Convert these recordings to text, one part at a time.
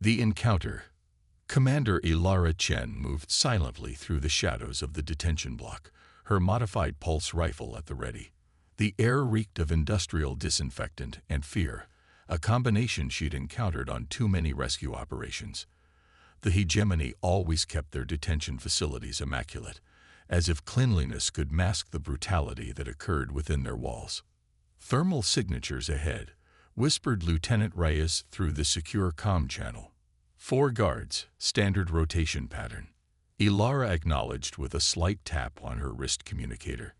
The encounter. Commander Ilara Chen moved silently through the shadows of the detention block, her modified pulse rifle at the ready. The air reeked of industrial disinfectant and fear, a combination she'd encountered on too many rescue operations. The hegemony always kept their detention facilities immaculate, as if cleanliness could mask the brutality that occurred within their walls. "Thermal signatures ahead," whispered Lieutenant Reyes through the secure comm channel. 4 guards, standard rotation pattern. Ilara acknowledged with a slight tap on her wrist communicator.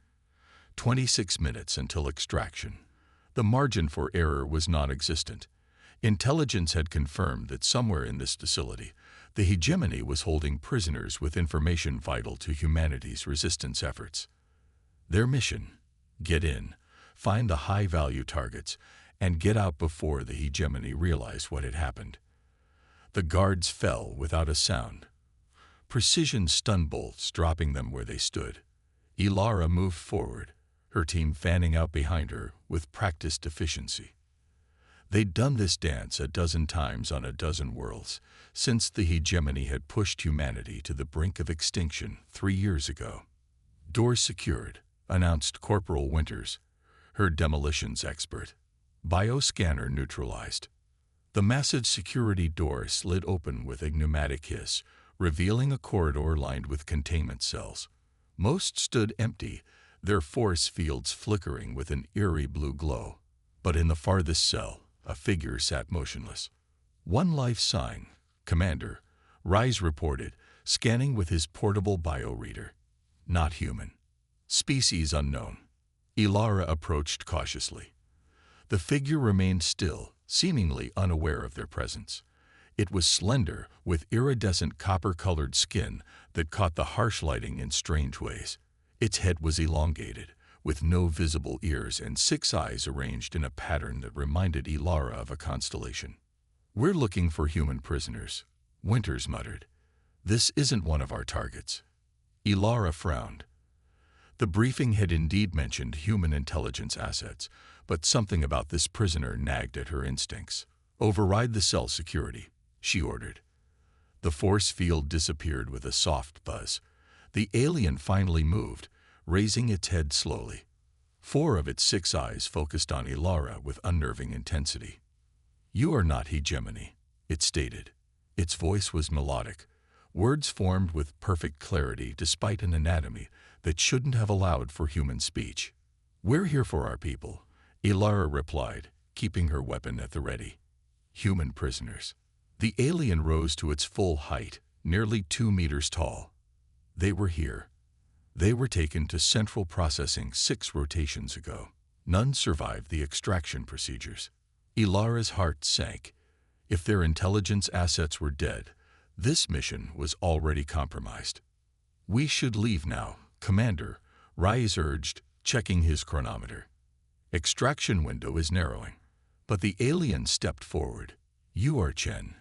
26 minutes until extraction. The margin for error was non-existent. Intelligence had confirmed that somewhere in this facility, the hegemony was holding prisoners with information vital to humanity's resistance efforts. Their mission: get in, find the high-value targets, and get out before the hegemony realized what had happened. The guards fell without a sound, precision stun bolts dropping them where they stood. Ilara moved forward, her team fanning out behind her with practiced efficiency. They'd done this dance a dozen times on a dozen worlds since the hegemony had pushed humanity to the brink of extinction 3 years ago. "Doors secured," announced Corporal Winters, her demolitions expert. "Bioscanner neutralized." The massive security door slid open with a pneumatic hiss, revealing a corridor lined with containment cells. Most stood empty, their force fields flickering with an eerie blue glow. But in the farthest cell, a figure sat motionless. "One life sign, Commander," Rise reported, scanning with his portable bioreader. "Not human. Species unknown." Ilara approached cautiously. The figure remained still, seemingly unaware of their presence. It was slender, with iridescent copper-colored skin that caught the harsh lighting in strange ways. Its head was elongated, with no visible ears and 6 eyes arranged in a pattern that reminded Ilara of a constellation. "We're looking for human prisoners," Winters muttered. "This isn't one of our targets." Ilara frowned. The briefing had indeed mentioned human intelligence assets, but something about this prisoner nagged at her instincts. "Override the cell security," she ordered. The force field disappeared with a soft buzz. The alien finally moved, raising its head slowly. 4 of its 6 eyes focused on Ilara with unnerving intensity. "You are not hegemony," it stated. Its voice was melodic, words formed with perfect clarity despite an anatomy that shouldn't have allowed for human speech. "We're here for our people," Ilara replied, keeping her weapon at the ready. "Human prisoners." The alien rose to its full height, nearly 2 meters tall. "They were here. They were taken to central processing 6 rotations ago. None survived the extraction procedures." Ilara's heart sank. If their intelligence assets were dead, this mission was already compromised. "We should leave now, Commander," Rise urged, checking his chronometer. "Extraction window is narrowing." But the alien stepped forward. "You are Chen.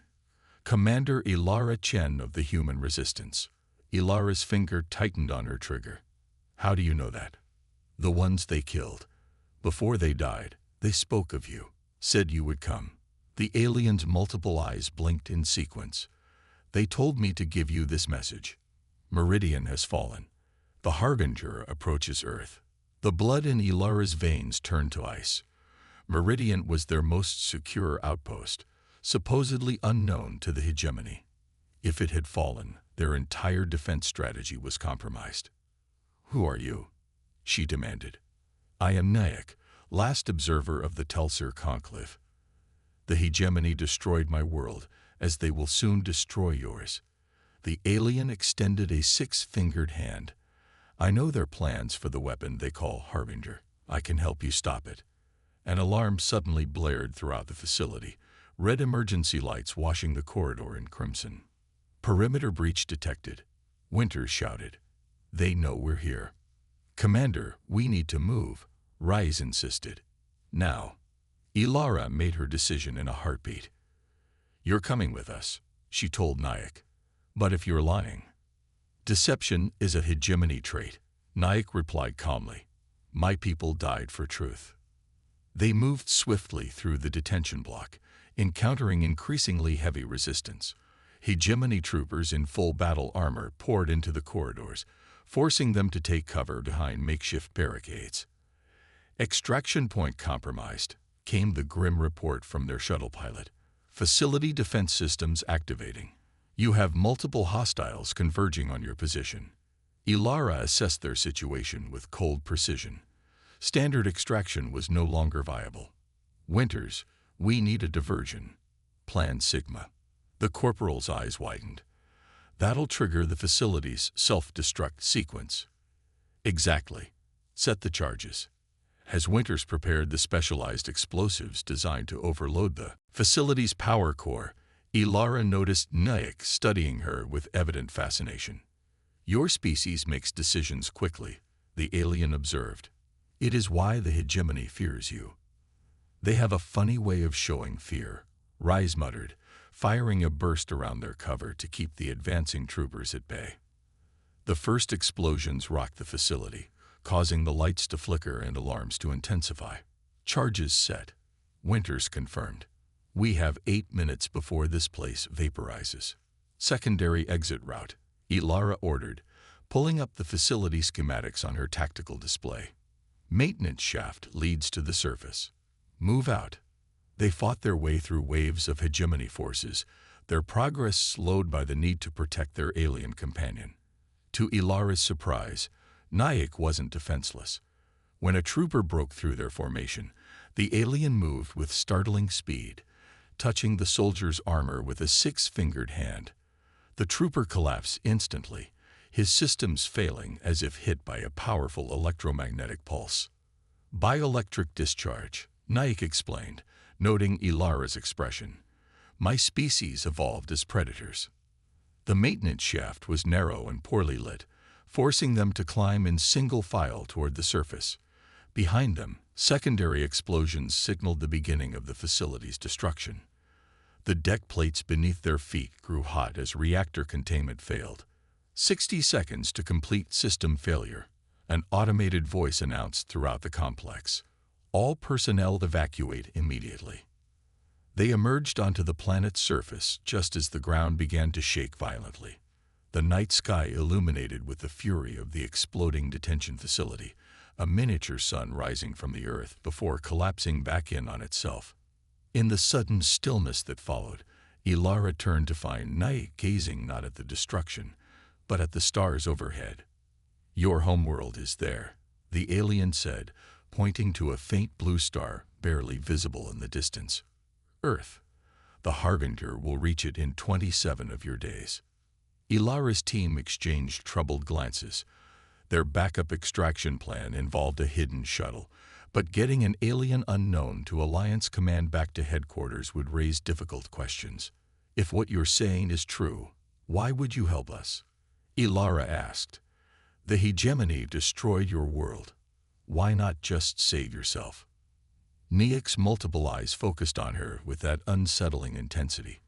Commander Ilara Chen of the Human Resistance." Ilara's finger tightened on her trigger. "How do you know that?" "The ones they killed. Before they died, they spoke of you, said you would come." The alien's multiple eyes blinked in sequence. "They told me to give you this message. Meridian has fallen. The Harbinger approaches Earth." The blood in Ilara's veins turned to ice. Meridian was their most secure outpost, supposedly unknown to the hegemony. If it had fallen, their entire defense strategy was compromised. "Who are you?" she demanded. "I am Nyack, last observer of the Telsur Conclave. The hegemony destroyed my world, as they will soon destroy yours." The alien extended a 6-fingered hand. "I know their plans for the weapon they call Harbinger. I can help you stop it." An alarm suddenly blared throughout the facility, red emergency lights washing the corridor in crimson. "Perimeter breach detected," Winters shouted. "They know we're here." "Commander, we need to move," Rise insisted. "Now." Ilara made her decision in a heartbeat. "You're coming with us," she told Nyack. "But if you're lying." "Deception is a hegemony trait," Nyack replied calmly. "My people died for truth." They moved swiftly through the detention block, encountering increasingly heavy resistance. Hegemony troopers in full battle armor poured into the corridors, forcing them to take cover behind makeshift barricades. Extraction point compromised, came the grim report from their shuttle pilot. Facility defense systems activating. You have multiple hostiles converging on your position. Ilara assessed their situation with cold precision. Standard extraction was no longer viable. Winters, we need a diversion. Plan Sigma. The corporal's eyes widened. That'll trigger the facility's self-destruct sequence. Exactly. Set the charges. As Winters prepared the specialized explosives designed to overload the facility's power core, Ilara noticed Nyack studying her with evident fascination. Your species makes decisions quickly, the alien observed. It is why the hegemony fears you. They have a funny way of showing fear, Rise muttered, firing a burst around their cover to keep the advancing troopers at bay. The first explosions rocked the facility, causing the lights to flicker and alarms to intensify. Charges set. Winters confirmed. We have 8 minutes before this place vaporizes. Secondary exit route, Ilara ordered, pulling up the facility schematics on her tactical display. Maintenance shaft leads to the surface. Move out. They fought their way through waves of hegemony forces, their progress slowed by the need to protect their alien companion. To Ilara's surprise, Nyack wasn't defenseless. When a trooper broke through their formation, the alien moved with startling speed, touching the soldier's armor with a 6-fingered hand. The trooper collapsed instantly, his systems failing as if hit by a powerful electromagnetic pulse. Bioelectric discharge, Nyack explained, noting Ilara's expression. My species evolved as predators. The maintenance shaft was narrow and poorly lit, forcing them to climb in single file toward the surface. Behind them, secondary explosions signaled the beginning of the facility's destruction. The deck plates beneath their feet grew hot as reactor containment failed. 60 seconds to complete system failure, an automated voice announced throughout the complex. All personnel evacuate immediately. They emerged onto the planet's surface just as the ground began to shake violently. The night sky illuminated with the fury of the exploding detention facility, a miniature sun rising from the Earth before collapsing back in on itself. In the sudden stillness that followed, Ilara turned to find Nyack gazing not at the destruction, but at the stars overhead. Your homeworld is there, the alien said, pointing to a faint blue star barely visible in the distance. Earth. The Harbinger will reach it in 27 of your days. Ilara's team exchanged troubled glances. Their backup extraction plan involved a hidden shuttle, but getting an alien unknown to Alliance Command back to headquarters would raise difficult questions. If what you're saying is true, why would you help us? Ilara asked. The hegemony destroyed your world. Why not just save yourself? Nyack's multiple eyes focused on her with that unsettling intensity.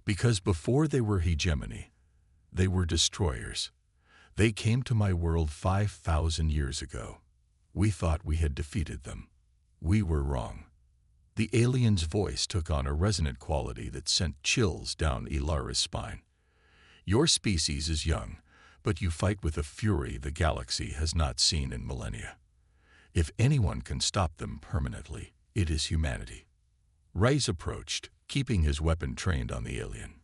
Because before they were hegemony, they were destroyers. They came to my world 5,000 years ago. We thought we had defeated them. We were wrong. The alien's voice took on a resonant quality that sent chills down Ilara's spine. Your species is young, but you fight with a fury the galaxy has not seen in millennia. If anyone can stop them permanently, it is humanity. Rise approached, keeping his weapon trained on the alien.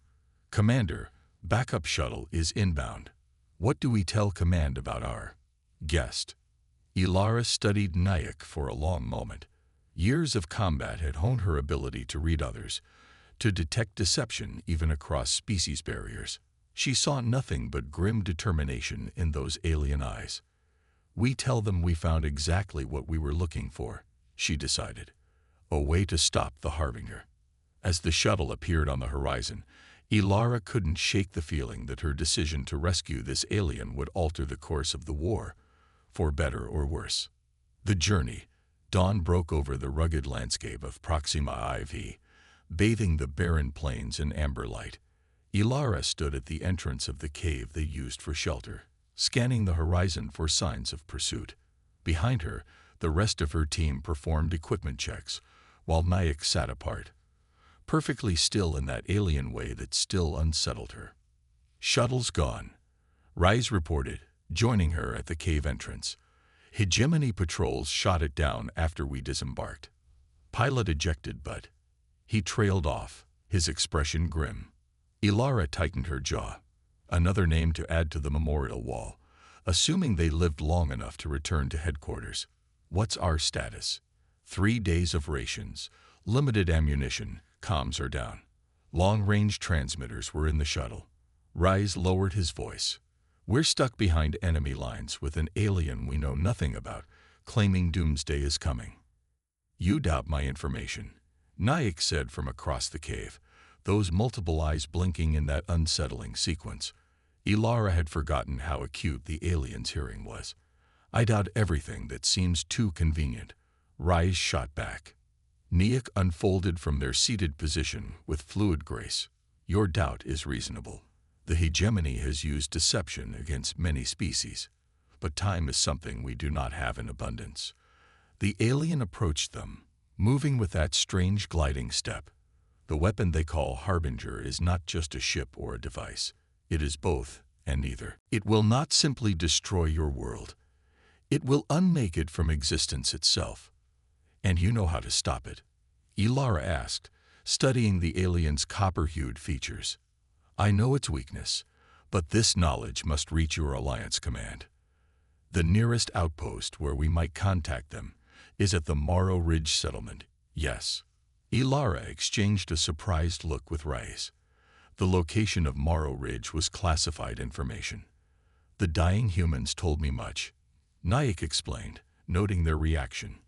Commander, backup shuttle is inbound. What do we tell command about our guest? Ilara studied Nyack for a long moment. Years of combat had honed her ability to read others, to detect deception even across species barriers. She saw nothing but grim determination in those alien eyes. We tell them we found exactly what we were looking for, she decided. A way to stop the Harbinger. As the shuttle appeared on the horizon, Ilara couldn't shake the feeling that her decision to rescue this alien would alter the course of the war, for better or worse. The journey. Dawn broke over the rugged landscape of Proxima IV, bathing the barren plains in amber light. Ilara stood at the entrance of the cave they used for shelter, scanning the horizon for signs of pursuit. Behind her, the rest of her team performed equipment checks, while Nyack sat apart. perfectly still in that alien way that still unsettled her. "Shuttle's gone," Rise reported, joining her at the cave entrance. "Hegemony patrols shot it down after we disembarked. Pilot ejected, but..." He trailed off, his expression grim. Ilara tightened her jaw. Another name to add to the memorial wall, assuming they lived long enough to return to headquarters. "What's our status?" 3 days of rations, limited ammunition, comms are down. Long-range transmitters were in the shuttle. Rise lowered his voice. "We're stuck behind enemy lines with an alien we know nothing about, claiming doomsday is coming." "You doubt my information," Nyack said from across the cave, those multiple eyes blinking in that unsettling sequence. Ilara had forgotten how acute the alien's hearing was. "I doubt everything that seems too convenient," Rise shot back. Nyack unfolded from their seated position with fluid grace. "Your doubt is reasonable. The hegemony has used deception against many species, but time is something we do not have in abundance." The alien approached them, moving with that strange gliding step. "The weapon they call Harbinger is not just a ship or a device. It is both and neither. It will not simply destroy your world. It will unmake it from existence itself. And you know how to stop it?" Ilara asked, studying the alien's copper-hued features. "I know its weakness, but this knowledge must reach your Alliance command. The nearest outpost where we might contact them is at the Morrow Ridge settlement." "Yes." Ilara exchanged a surprised look with Rise. The location of Morrow Ridge was classified information. "The dying humans told me much," Nyack explained, noting their reaction.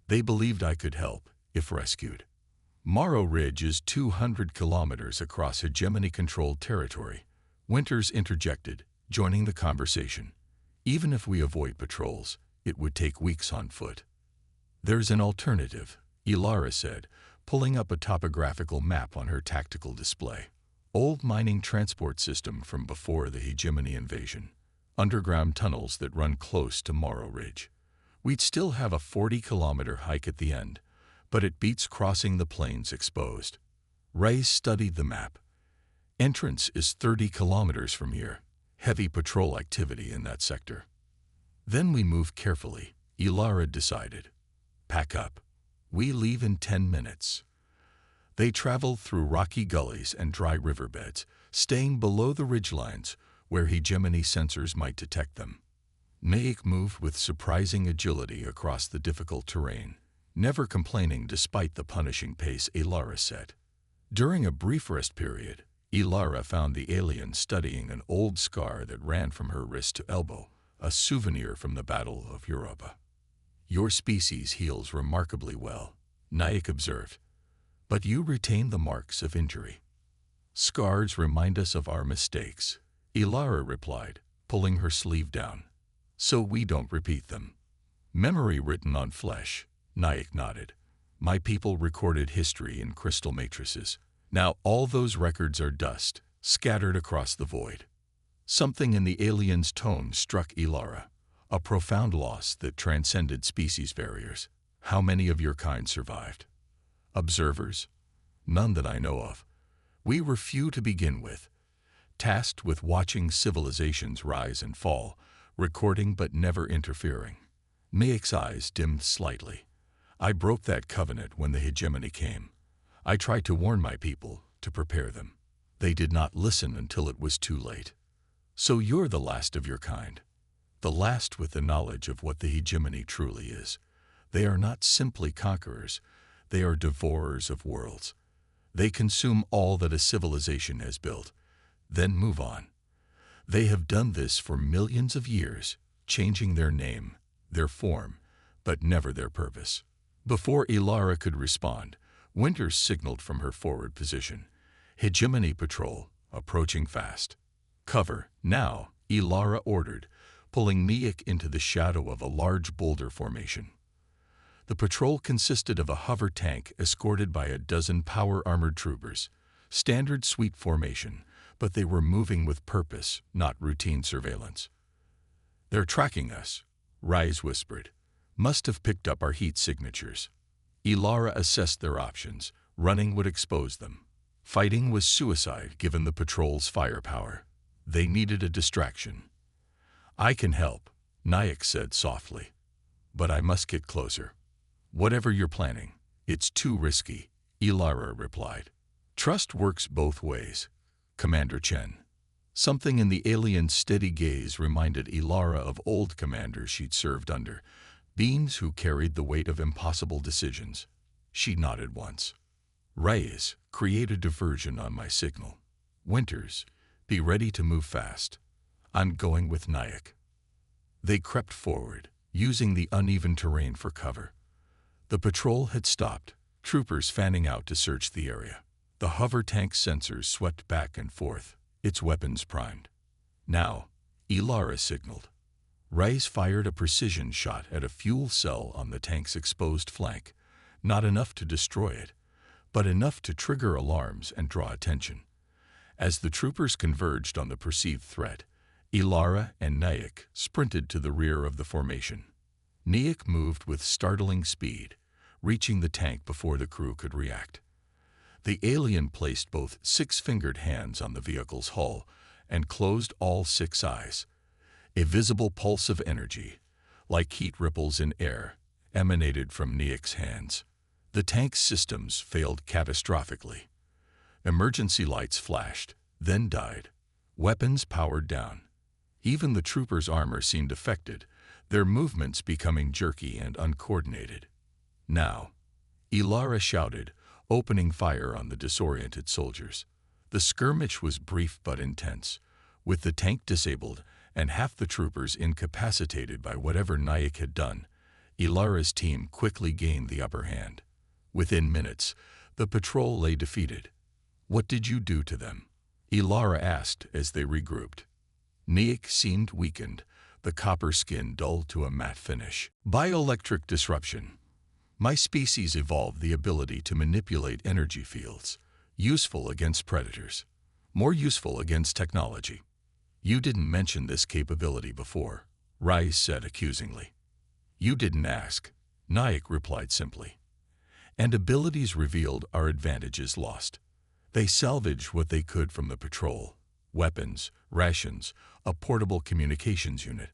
"They believed I could help, if rescued." "Morrow Ridge is 200 kilometers across hegemony-controlled territory," Winters interjected, joining the conversation. "Even if we avoid patrols, it would take weeks on foot." "There's an alternative," Ilara said, pulling up a topographical map on her tactical display. "Old mining transport system from before the hegemony invasion. Underground tunnels that run close to Morrow Ridge. We'd still have a 40-kilometer hike at the end, but it beats crossing the plains exposed." Ray studied the map. "Entrance is 30 kilometers from here. Heavy patrol activity in that sector." "Then we move carefully," Ilara decided. "Pack up. We leave in 10 minutes." They traveled through rocky gullies and dry riverbeds, staying below the ridgelines where hegemony sensors might detect them. Nyack moved with surprising agility across the difficult terrain, never complaining despite the punishing pace Ilara set. During a brief rest period, Ilara found the alien studying an old scar that ran from her wrist to elbow, a souvenir from the Battle of Europa. "Your species heals remarkably well," Nyack observed, "but you retain the marks of injury." "Scars remind us of our mistakes," Ilara replied, pulling her sleeve down, "so we don't repeat them." "Memory written on flesh," Nyack nodded. "My people recorded history in crystal matrices. Now all those records are dust, scattered across the void." Something in the alien's tone struck Ilara, a profound loss that transcended species barriers. "How many of your kind survived?" "Observers? None that I know of. We were few to begin with, tasked with watching civilizations rise and fall, recording but never interfering." Nyack's eyes dimmed slightly. "I broke that covenant when the hegemony came. I tried to warn my people, to prepare them. They did not listen until it was too late." "So you're the last of your kind. The last with the knowledge of what the hegemony truly is. They are not simply conquerors, they are devourers of worlds. They consume all that a civilization has built, then move on. They have done this for millions of years, changing their name, their form, but never their purpose." Before Ilara could respond, Winters signaled from her forward position. "Hegemony patrol, approaching fast." "Cover, now," Ilara ordered, pulling Nyack into the shadow of a large boulder formation. The patrol consisted of a hover tank escorted by a dozen power-armored troopers. Standard suite formation, but they were moving with purpose, not routine surveillance. "They're tracking us," Rise whispered. "Must have picked up our heat signatures." Ilara assessed their options, Running would expose them. Fighting was suicide given the patrol's firepower. They needed a distraction. "I can help," Nyack said softly. "But I must get closer." "Whatever you're planning, it's too risky," Ilara replied. "Trust works both ways, Commander Chen." Something in the alien's steady gaze reminded Ilara of old commanders she'd served under, beings who carried the weight of impossible decisions. She nodded once. "Reyes, create a diversion on my signal. Winters, be ready to move fast. I'm going with Nyack." They crept forward, using the uneven terrain for cover. The patrol had stopped, troopers fanning out to search the area. The hover tank's sensors swept back and forth, its weapons primed. "Now," Ilara signaled. Reyes fired a precision shot at a fuel cell on the tank's exposed flank, not enough to destroy it, but enough to trigger alarms and draw attention. As the troopers converged on the perceived threat, Ilara and Nyack sprinted to the rear of the formation. Nyack moved with startling speed, reaching the tank before the crew could react. The alien placed both six-fingered hands on the vehicle's hull and closed all six eyes. A visible pulse of energy, like heat ripples in air, emanated from Nyack's hands. The tank's systems failed catastrophically. Emergency lights flashed, then died. Weapons powered down. Even the troopers' armor seemed affected, their movements becoming jerky and uncoordinated. "Now," Ilara shouted, opening fire on the disoriented soldiers. The skirmish was brief but intense, with the tank disabled and half the troopers incapacitated by whatever Nyack had done. Ilara's team quickly gained the upper hand. Within minutes, the patrol lay defeated. "What did you do to them?" Ilara asked as they regrouped. Nyack seemed weakened, the copper skin dull to a matte finish. "Bioelectric disruption. My species evolved the ability to manipulate energy fields, useful against predators, more useful against technology." "You didn't mention this capability before," Reyes said accusingly. "You didn't ask," Nyack replied simply. "And abilities revealed are advantages lost. They salvaged what they could from the patrol, weapons, rations, a portable communications unit,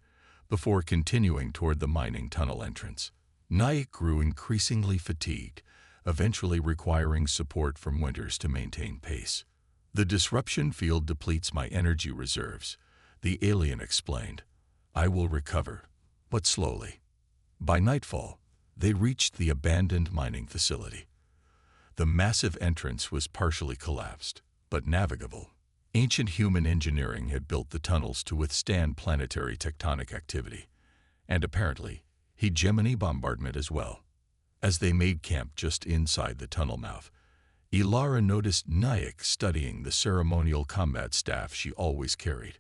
before continuing toward the mining tunnel entrance." Nyack grew increasingly fatigued, eventually requiring support from Winters to maintain pace. "The disruption field depletes my energy reserves," the alien explained. "I will recover, but slowly." By nightfall, they reached the abandoned mining facility. The massive entrance was partially collapsed, but navigable. Ancient human engineering had built the tunnels to withstand planetary tectonic activity, and apparently, hegemony bombardment as well. As they made camp just inside the tunnel mouth, Ilara noticed Nyack studying the ceremonial combat staff she always carried,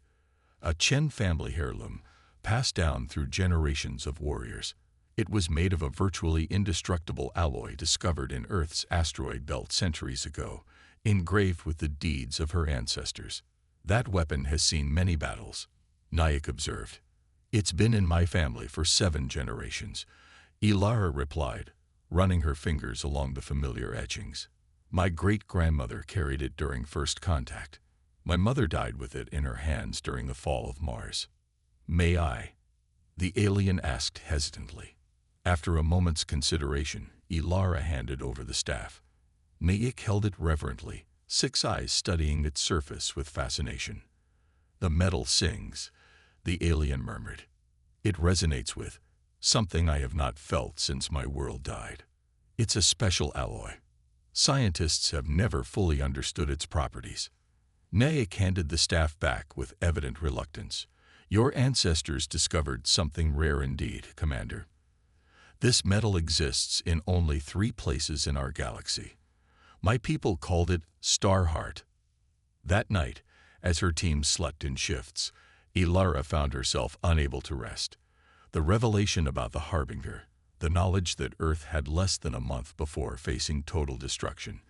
a Chen family heirloom passed down through generations of warriors. It was made of a virtually indestructible alloy discovered in Earth's asteroid belt centuries ago, engraved with the deeds of her ancestors. "That weapon has seen many battles," Nyack observed. "It's been in my family for 7 generations," Ilara replied, running her fingers along the familiar etchings. "My great-grandmother carried it during first contact. My mother died with it in her hands during the fall of Mars." "May I?" the alien asked hesitantly. After a moment's consideration, Ilara handed over the staff. Nyack held it reverently, 6 eyes studying its surface with fascination. "The metal sings," the alien murmured. "It resonates with something I have not felt since my world died. It's a special alloy. Scientists have never fully understood its properties." Nyack handed the staff back with evident reluctance. "Your ancestors discovered something rare indeed, Commander. This metal exists in only 3 places in our galaxy. My people called it Starheart." That night, as her team slept in shifts, Ilara found herself unable to rest. The revelation about the Harbinger, the knowledge that Earth had less than a month before facing total destruction,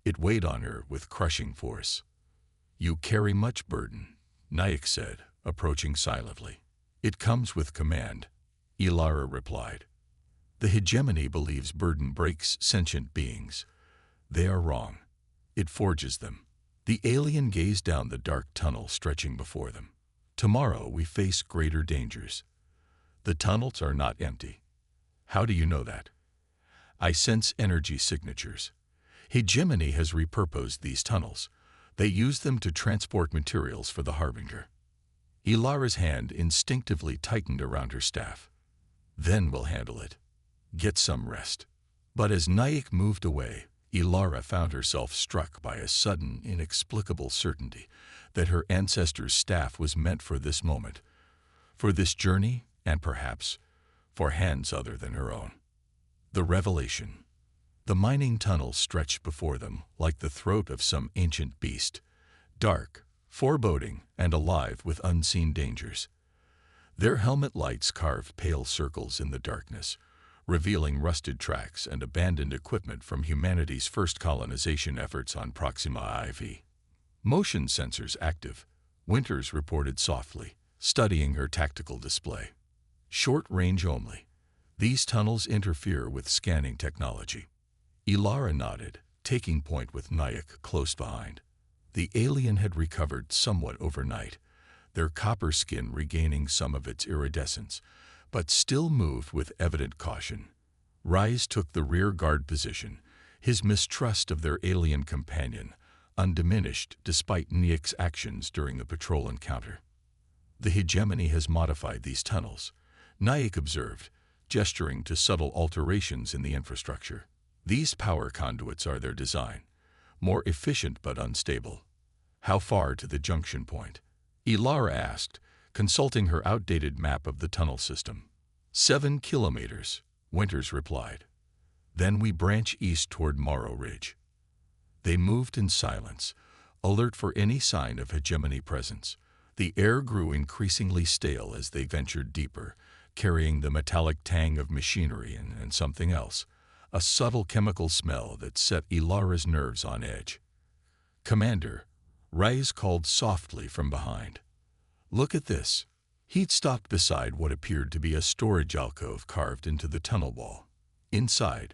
it weighed on her with crushing force. "You carry much burden," Nyack said, approaching silently. "It comes with command," Ilara replied. "The hegemony believes burden breaks sentient beings. They are wrong. It forges them. The alien gazed down the dark tunnel stretching before them. Tomorrow we face greater dangers. The tunnels are not empty. How do you know that? I sense energy signatures. Hegemony has repurposed these tunnels. They use them to transport materials for the Harbinger. Ilara's hand instinctively tightened around her staff. Then we'll handle it. Get some rest. But as Nyack moved away, Ilara found herself struck by a sudden, inexplicable certainty that her ancestor's staff was meant for this moment, for this journey, and perhaps for hands other than her own. The revelation. The mining tunnel stretched before them like the throat of some ancient beast, dark, foreboding, and alive with unseen dangers. Their helmet lights carved pale circles in the darkness, revealing rusted tracks and abandoned equipment from humanity's first colonization efforts on Proxima IV. Motion sensors active, Winters reported softly, studying her tactical display. Short range only. These tunnels interfere with scanning technology. Ilara nodded, taking point with Nyack close behind. The alien had recovered somewhat overnight, their copper skin regaining some of its iridescence, but still moved with evident caution. Rise took the rear guard position, his mistrust of their alien companion undiminished despite Nyack's actions during the patrol encounter. The hegemony has modified these tunnels, Nyack observed, gesturing to subtle alterations in the infrastructure. These power conduits are their design, more efficient but unstable. How far to the junction point? Ilara asked, consulting her outdated map of the tunnel system. 7 kilometers, Winters replied. Then we branch east toward Morrow Ridge. They moved in silence, alert for any sign of hegemony presence. The air grew increasingly stale as they ventured deeper, carrying the metallic tang of machinery and something else, a subtle chemical smell that set Ilara's nerves on edge. Commander, Rise called softly from behind. Look at this. He'd stopped beside what appeared to be a storage alcove carved into the tunnel wall. Inside,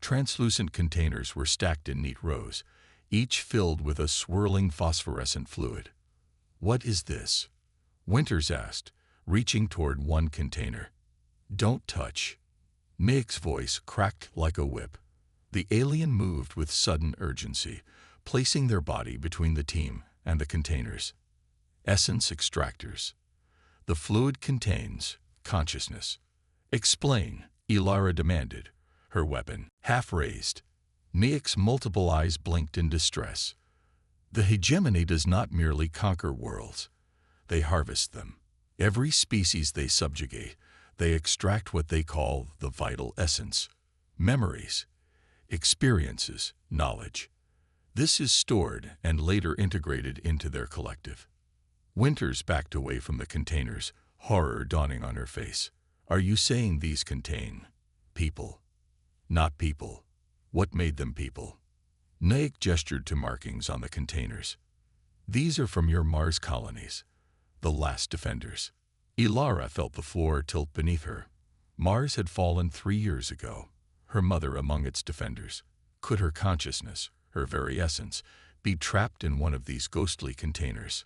translucent containers were stacked in neat rows, each filled with a swirling phosphorescent fluid. What is this? Winters asked, reaching toward one container. Don't touch. Meg's voice cracked like a whip. The alien moved with sudden urgency, placing their body between the team and the containers. Essence extractors. The fluid contains consciousness. Explain, Ilara demanded, her weapon half raised. Meg's multiple eyes blinked in distress. The hegemony does not merely conquer worlds. They harvest them. Every species they subjugate, they extract what they call the vital essence. Memories, experiences, knowledge. This is stored and later integrated into their collective. Winters backed away from the containers, horror dawning on her face. Are you saying these contain people? Not people. What made them people? Nyack gestured to markings on the containers. These are from your Mars colonies, the last defenders. Ilara felt the floor tilt beneath her. Mars had fallen 3 years ago, her mother among its defenders. Could her consciousness, her very essence, be trapped in one of these ghostly containers?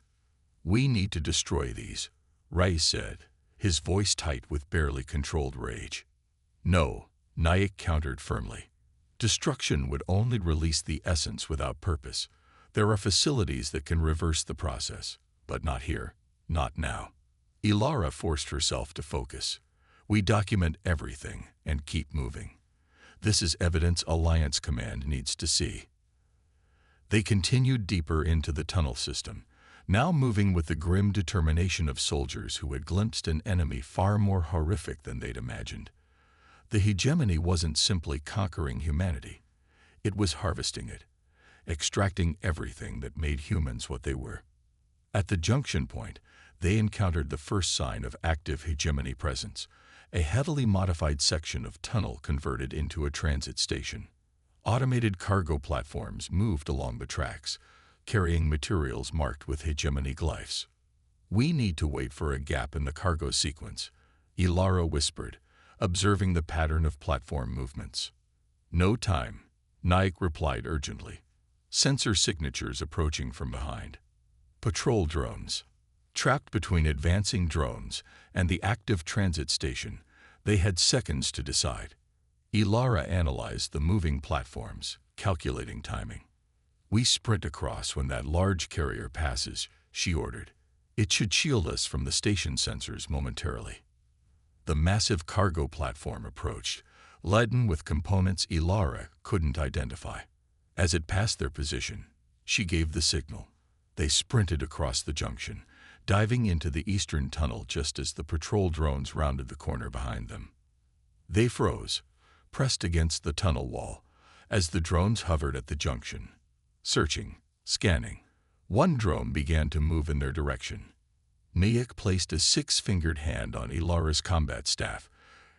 We need to destroy these, Rais said, his voice tight with barely controlled rage. No, Nyack countered firmly. Destruction would only release the essence without purpose. There are facilities that can reverse the process, but not here, not now. Ilara forced herself to focus. We document everything and keep moving. This is evidence Alliance Command needs to see. They continued deeper into the tunnel system, now moving with the grim determination of soldiers who had glimpsed an enemy far more horrific than they'd imagined. The hegemony wasn't simply conquering humanity. It was harvesting it, extracting everything that made humans what they were. At the junction point, they encountered the first sign of active hegemony presence, a heavily modified section of tunnel converted into a transit station. Automated cargo platforms moved along the tracks, carrying materials marked with hegemony glyphs. We need to wait for a gap in the cargo sequence, Ilara whispered, observing the pattern of platform movements. No time, Nyack replied urgently. Sensor signatures approaching from behind. Patrol drones. Trapped between advancing drones and the active transit station, they had seconds to decide. Ilara analyzed the moving platforms, calculating timing. We sprint across when that large carrier passes, she ordered. It should shield us from the station sensors momentarily. The massive cargo platform approached, laden with components Ilara couldn't identify. As it passed their position, she gave the signal. They sprinted across the junction, diving into the eastern tunnel just as the patrol drones rounded the corner behind them. They froze, pressed against the tunnel wall, as the drones hovered at the junction, searching, scanning. One drone began to move in their direction. Nyack placed a six-fingered hand on Ilara's combat staff,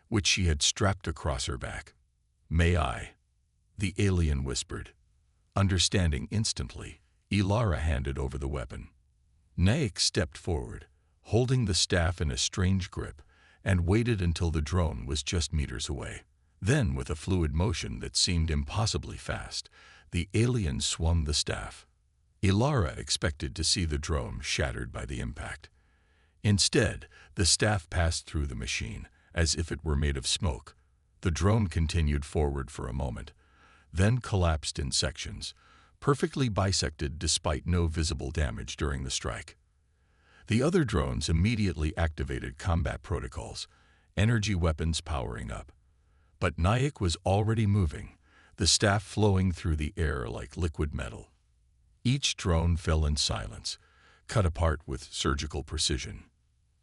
which she had strapped across her back. "May I?" the alien whispered. Understanding instantly, Ilara handed over the weapon. Nyack stepped forward, holding the staff in a strange grip, and waited until the drone was just meters away. Then, with a fluid motion that seemed impossibly fast, the alien swung the staff. Ilara expected to see the drone shattered by the impact. Instead, the staff passed through the machine, as if it were made of smoke. The drone continued forward for a moment, then collapsed in sections, perfectly bisected despite no visible damage during the strike. The other drones immediately activated combat protocols, energy weapons powering up. But Nyack was already moving, the staff flowing through the air like liquid metal. Each drone fell in silence, cut apart with surgical precision.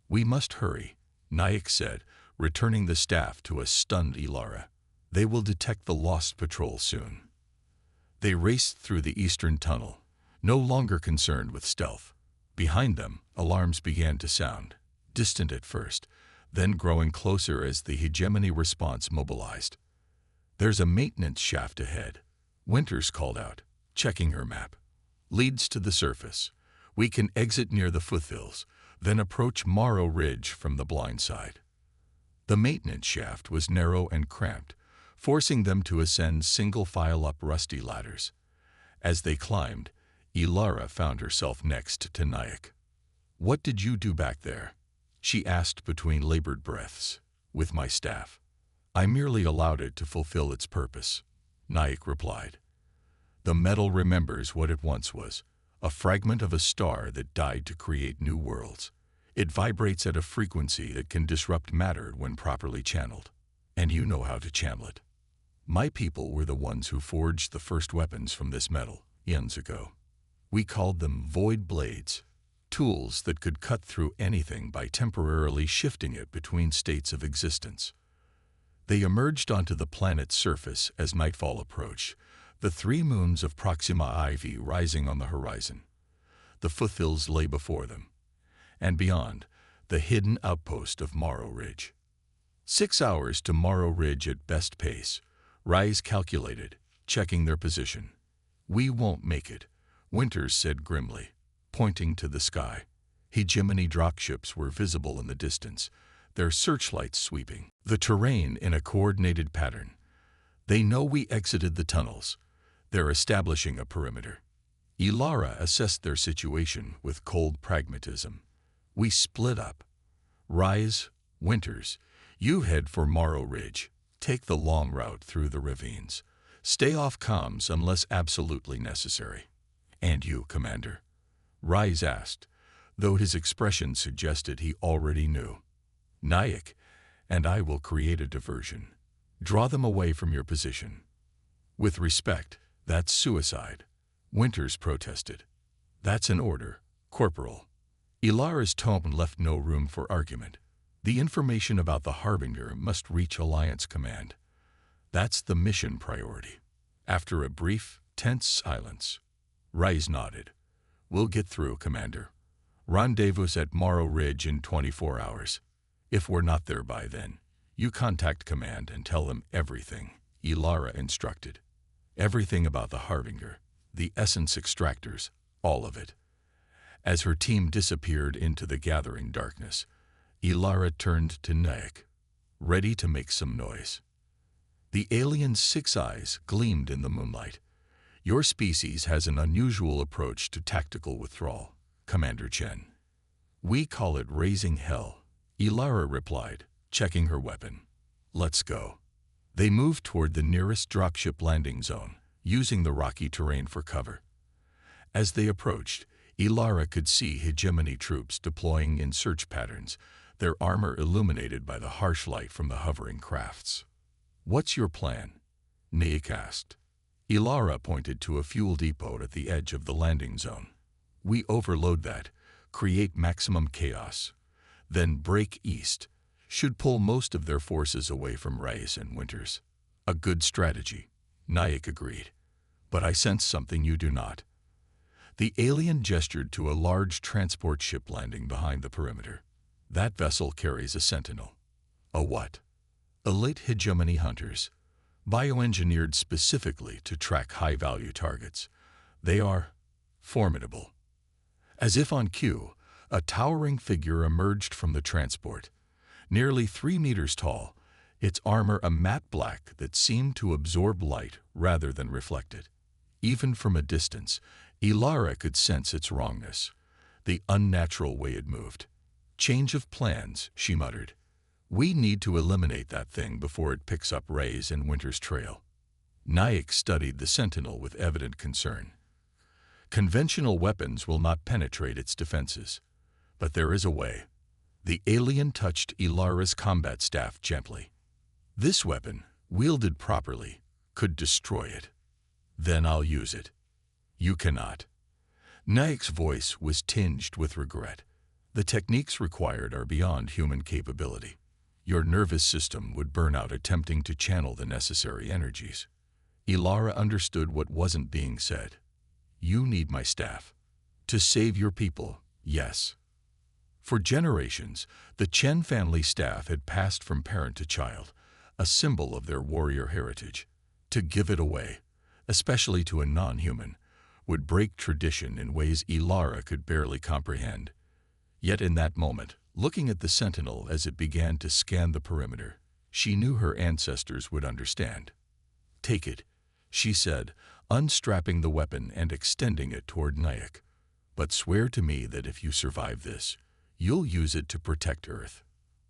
"We must hurry," Nyack said, returning the staff to a stunned Ilara. "They will detect the lost patrol soon." They raced through the eastern tunnel, no longer concerned with stealth. Behind them, alarms began to sound, distant at first, then growing closer as the hegemony response mobilized. "There's a maintenance shaft ahead," Winters called out, checking her map. "Leads to the surface. We can exit near the foothills, then approach Morrow Ridge from the blind side." The maintenance shaft was narrow and cramped, forcing them to ascend single-file up rusty ladders. As they climbed, Ilara found herself next to Nyack. "What did you do back there?" she asked between labored breaths. "With my staff. I merely allowed it to fulfill its purpose," Nyack replied. "The metal remembers what it once was, a fragment of a star that died to create new worlds. It vibrates at a frequency that can disrupt matter when properly channeled. And you know how to channel it. My people were the ones who forged the first weapons from this metal, eons ago. We called them void blades, tools that could cut through anything by temporarily shifting it between states of existence. They emerged onto the planet's surface as nightfall approached, the 3 moons of Proxima Ivy rising on the horizon. The foothills lay before them, and beyond, the hidden outpost of Morrow Ridge. 6 hours to Morrow Ridge at best pace, Rise calculated, checking their position. "We won't make it," Winters said grimly, pointing to the sky. Hegemony dropships were visible in the distance, their searchlights sweeping the terrain in a coordinated pattern. "They know we exited the tunnels. They're establishing a perimeter." Ilara assessed their situation with cold pragmatism. "We split up. Rise, Winters, you head for Morrow Ridge. Take the long route through the ravines. Stay off comms unless absolutely necessary." "And you, Commander?" Rise asked, though his expression suggested he already knew. "Nyack and I will create a diversion. Draw them away from your position." "With respect, that's suicide," Winters protested. "That's an order, Corporal." Ilara's tone left no room for argument. "The information about the Harbinger must reach Alliance Command. That's the mission priority." After a brief, tense silence, Rise nodded. "We'll get through, Commander. Rendezvous at Morrow Ridge in 24 hours. If we're not there by then, you contact Command and tell them everything," Ilara instructed. "Everything about the Harbinger, the essence extractors, all of it." As her team disappeared into the gathering darkness, Ilara turned to Nyack, ready to make some noise. The alien's 6 eyes gleamed in the moonlight. "Your species has an unusual approach to tactical withdrawal, Commander Chen. We call it raising hell," Ilara replied, checking her weapon. "Let's go." They moved toward the nearest dropship landing zone, using the rocky terrain for cover. As they approached, Ilara could see hegemony troops deploying in search patterns, their armor illuminated by the harsh light from the hovering crafts. "What's your plan?" Naik asked. Ilara pointed to a fuel depot at the edge of the landing zone. "We overload that, create maximum chaos, then break east. Should pull most of their forces away from Reyes and Winters." "A good strategy," Naik agreed. "But I sense something you do not." The alien gestured to a large transport ship landing behind the perimeter. "That vessel carries a sentinel." "A what?" "Elite hegemony hunters, bioengineered specifically to track high-value targets. They are formidable." As if on cue, a towering figure emerged from the transport. Nearly 3 meters tall, its armor a matte black that seemed to absorb light rather than reflect it. Even from a distance, Ilara could sense its wrongness, the unnatural way it moved. "Change of plans," she muttered. "We need to eliminate that thing before it picks up Reyes and Winter's trail." Naik studied the sentinel with evident concern. "Conventional weapons will not penetrate its defenses. But there is a way." The alien touched Ilara's combat staff gently. "This weapon, wielded properly, could destroy it. Then I'll use it." "You cannot." Naik's voice was tinged with regret. "The techniques required are beyond human capability. Your nervous system would burn out attempting to channel the necessary energies." Ilara understood what wasn't being said. "You need my staff. To save your people, yes." For generations, the Chen family staff had passed from parent to child, a symbol of their warrior heritage. To give it away, especially to a non-human, would break tradition in ways Ilara could barely comprehend. Yet in that moment, looking at the sentinel as it began to scan the perimeter, she knew her ancestors would understand. "Take it," she said, unstrapping the weapon and extending it toward Naik. "But swear to me that if you survive this, you'll use it to protect Earth."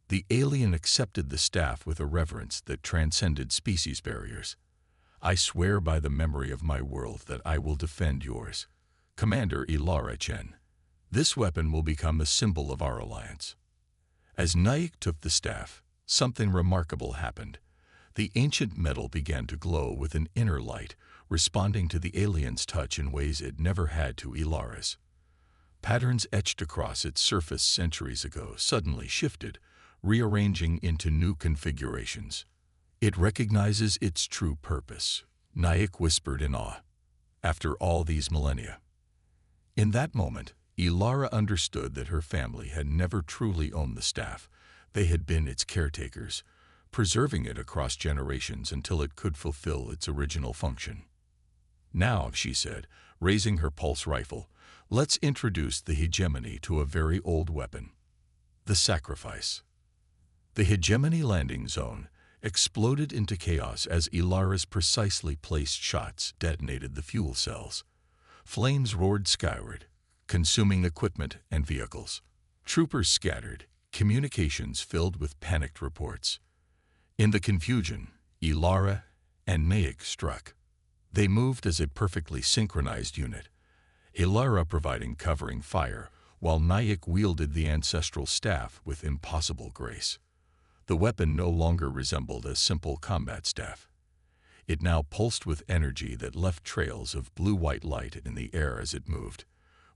The alien accepted the staff with a reverence that transcended species barriers. "I swear by the memory of my world that I will defend yours, Commander Ilara Chen. This weapon will become the symbol of our alliance." As Naik took the staff, something remarkable happened. The ancient metal began to glow with an inner light, responding to the alien's touch in ways it never had to Ilara's. Patterns etched across its surface centuries ago suddenly shifted, rearranging into new configurations. "It recognizes its true purpose," Naik whispered in awe. "After all these millennia." In that moment, Ilara understood that her family had never truly owned the staff. They had been its caretakers, preserving it across generations until it could fulfill its original function. "Now," she said, raising her pulse rifle, "let's introduce the hegemony to a very old weapon. The sacrifice." The hegemony landing zone exploded into chaos as Ilara's precisely placed shots detonated the fuel cells. Flames roared skyward, consuming equipment and vehicles. Troopers scattered, communications filled with panicked reports. In the confusion, Ilara and Naik struck. They moved as a perfectly synchronized unit, Ilara providing covering fire, while Naik wielded the ancestral staff with impossible grace. The weapon no longer resembled a simple combat staff. It now pulsed with energy that left trails of blue-white light in the air as it moved.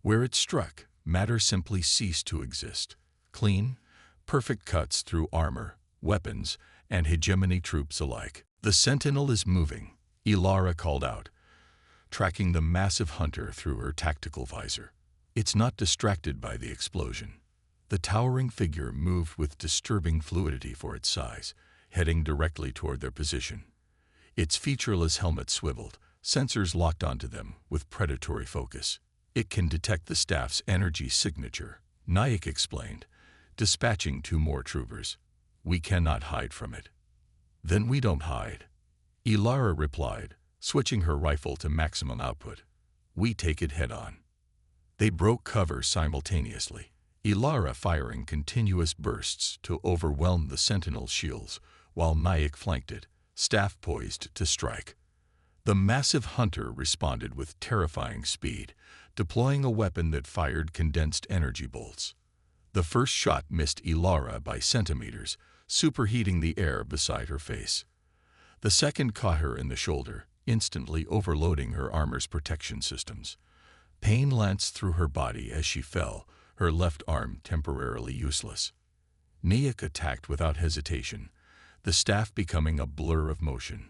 Where it struck, matter simply ceased to exist. Clean, perfect cuts through armor, weapons, and hegemony troops alike. "The sentinel is moving," Ilara called out, tracking the massive hunter through her tactical visor. "It's not distracted by the explosion." The towering figure moved with disturbing fluidity for its size, heading directly toward their position. Its featureless helmet swiveled, sensors locked onto them with predatory focus. "It can detect the staff's energy signature," Naik explained, dispatching 2 more troopers. "We cannot hide from it." "Then we don't hide." Ilara replied, switching her rifle to maximum output. We take it head-on. They broke cover simultaneously, Ilara firing continuous bursts to overwhelm the Sentinel's shields, while Nyack flanked it, staff poised to strike. The massive hunter responded with terrifying speed, deploying a weapon that fired condensed energy bolts. The first shot missed Ilara by centimeters, superheating the air beside her face. The second caught her in the shoulder, instantly overloading her armor's protection systems. Pain lanced through her body as she fell, her left arm temporarily useless. Nyack attacked without hesitation, the staff becoming a blur of motion.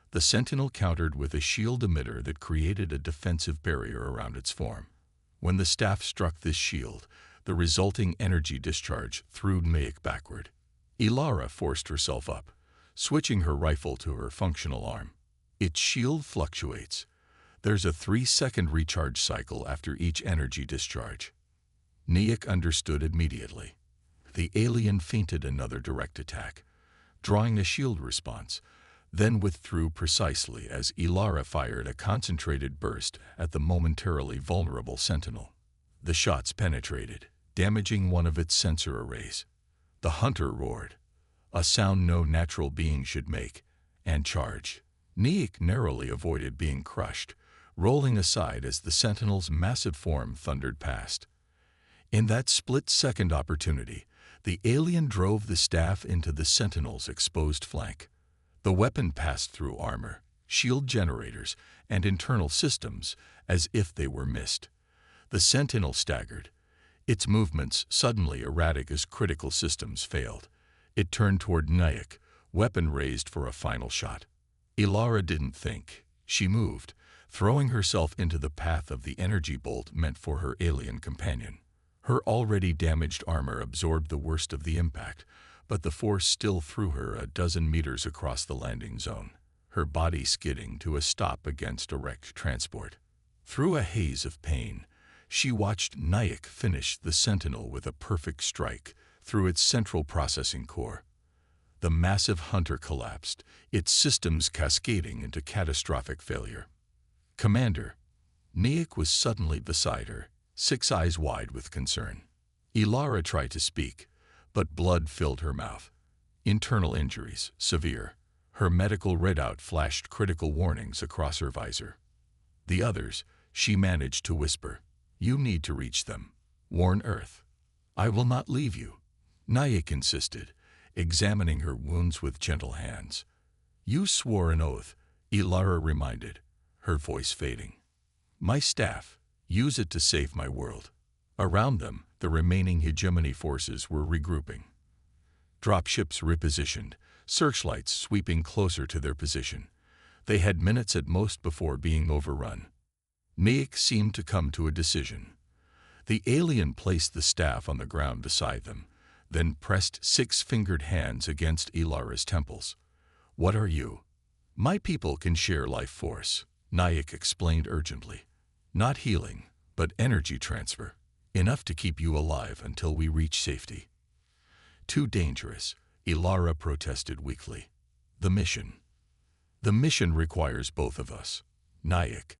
The Sentinel countered with a shield emitter that created a defensive barrier around its form. When the staff struck this shield, the resulting energy discharge threw Nyack backward. Ilara forced herself up, switching her rifle to her functional arm. Its shield fluctuates. There's a 3-second recharge cycle after each energy discharge. Nyack understood immediately. The alien feinted another direct attack, drawing a shield response, then withdrew precisely as Ilara fired a concentrated burst at the momentarily vulnerable Sentinel. The shots penetrated, damaging one of its sensor arrays. The hunter roared, a sound no natural being should make, and charged. Nyack narrowly avoided being crushed, rolling aside as the Sentinel's massive form thundered past. In that split-second opportunity, the alien drove the staff into the Sentinel's exposed flank. The weapon passed through armor, shield generators, and internal systems as if they were mist. The Sentinel staggered, its movements suddenly erratic as critical systems failed. It turned toward Nyack, weapon raised for a final shot. Ilara didn't think. She moved, throwing herself into the path of the energy bolt meant for her alien companion. Her already damaged armor absorbed the worst of the impact, but the force still threw her a dozen meters across the landing zone, her body skidding to a stop against a wrecked transport. Through a haze of pain, she watched Nyack finish the Sentinel with a perfect strike through its central processing core. The massive hunter collapsed, its systems cascading into catastrophic failure. Commander, Nyack was suddenly beside her, 6 eyes wide with concern. Ilara tried to speak, but blood filled her mouth. Internal injuries, severe. Her medical readout flashed critical warnings across her visor. The others, she managed to whisper. You need to reach them. Warn Earth. I will not leave you, Nyack insisted, examining her wounds with gentle hands. You swore an oath, Ilara reminded, her voice fading. My staff, use it to save my world. Around them, the remaining hegemony forces were regrouping. Dropships repositioned, searchlights sweeping closer to their position. They had minutes at most before being overrun. Nyack seemed to come to a decision. The alien placed the staff on the ground beside them, then pressed 6-fingered hands against Ilara's temples. What are you? My people can share life force, Nyack explained urgently. Not healing, but energy transfer. Enough to keep you alive until we reach safety. Too dangerous, Ilara protested weakly. The mission. The mission requires both of us, Nyack.